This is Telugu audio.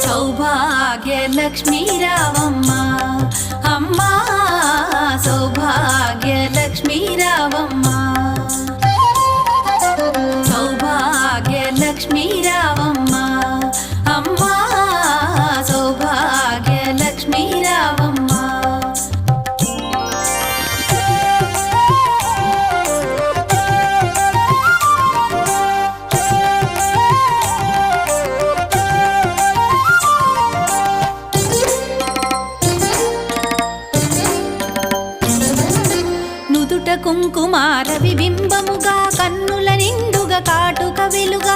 సౌభాగ్యలక్ష్మీ రావమ్మ అమ్మా, సౌభాగ్యలక్ష్మీ రావమ్మ, సౌభాగ్యలక్ష్మీ రావమ్మ అమ్మా, సౌభాగ్యలక్ష్మీ రావమ్మ. నుదుట కుంకుమార విబింబముగా, కన్నుల నిండుగా కాటుక వెలుగా,